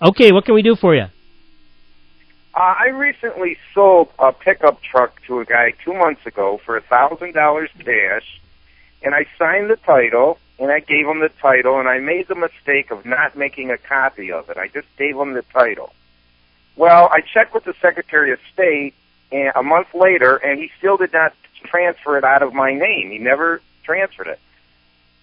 Okay, what can we do for you? I recently sold a pickup truck to a guy 2 months ago for $1,000 cash, and I signed the title, and I gave him the title, and I made the mistake of not making a copy of it. I just gave him the title. Well, I checked with the Secretary of State a month later, and he still did not transfer it out of my name. He never transferred it.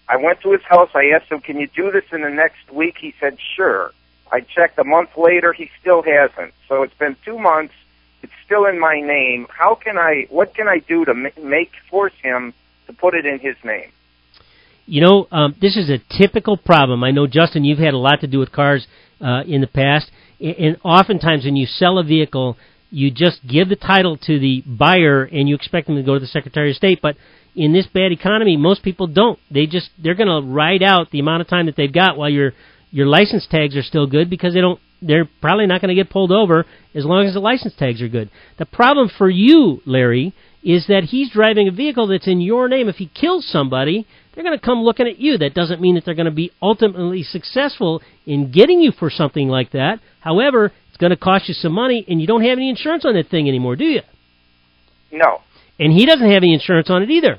I went to his house. I asked him, can you do this in the next week? He said, sure. I checked a month later. He still hasn't. So it's been 2 months. It's still in my name. What can I do to force him to put it in his name? You know, this is a typical problem. I know, Justin, you've had a lot to do with cars in the past. And oftentimes when you sell a vehicle, you just give the title to the buyer and you expect them to go to the Secretary of State. But in this bad economy, most people don't. They're going to ride out the amount of time that they've got while your license tags are still good, because they're probably not going to get pulled over as long as the license tags are good. The problem for you, Larry, is that he's driving a vehicle that's in your name. If he kills somebody, they're going to come looking at you. That doesn't mean that they're going to be ultimately successful in getting you for something like that. However, it's going to cost you some money, and you don't have any insurance on that thing anymore, do you? No. And he doesn't have any insurance on it either.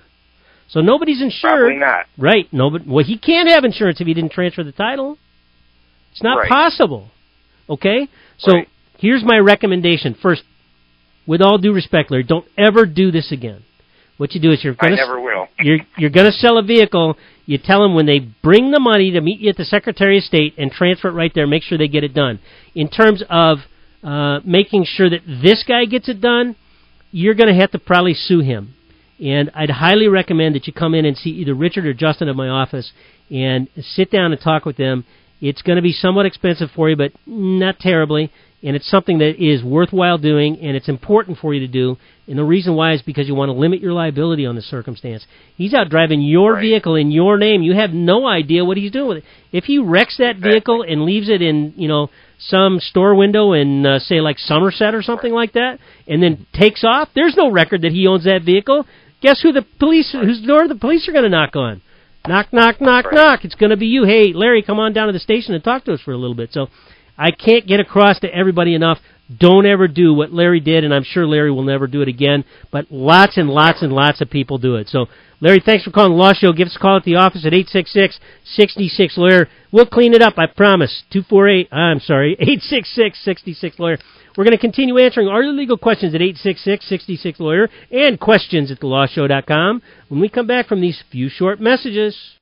So nobody's insured. Probably not. Right. Well, he can't have insurance if he didn't transfer the title. It's not possible. Okay? So here's my recommendation. First, with all due respect, Larry, don't ever do this again. What you do is I never will. You're going to sell a vehicle. You tell them when they bring the money to meet you at the Secretary of State and transfer it right there, make sure they get it done. In terms of making sure that this guy gets it done, you're going to have to probably sue him. And I'd highly recommend that you come in and see either Richard or Justin at my office and sit down and talk with them. It's going to be somewhat expensive for you, but not terribly, and it's something that is worthwhile doing, and it's important for you to do. And the reason why is because you want to limit your liability on the circumstance. He's out driving your vehicle in your name. You have no idea what he's doing with it. If he wrecks that vehicle and leaves it in, some store window in, say, like Somerset or something like that, and then takes off, there's no record that he owns that vehicle. Guess whose door the police are going to knock on? Knock, knock, knock, knock. It's going to be you. Hey, Larry, come on down to the station and talk to us for a little bit. So I can't get across to everybody enough. Don't ever do what Larry did, and I'm sure Larry will never do it again. But lots and lots and lots of people do it. So, Larry, thanks for calling the Law Show. Give us a call at the office at 866-66-LAWYER. We'll clean it up, I promise. 866-66-LAWYER. We're going to continue answering all your legal questions at 866-66-LAWYER and questions at thelawshow.com when we come back from these few short messages.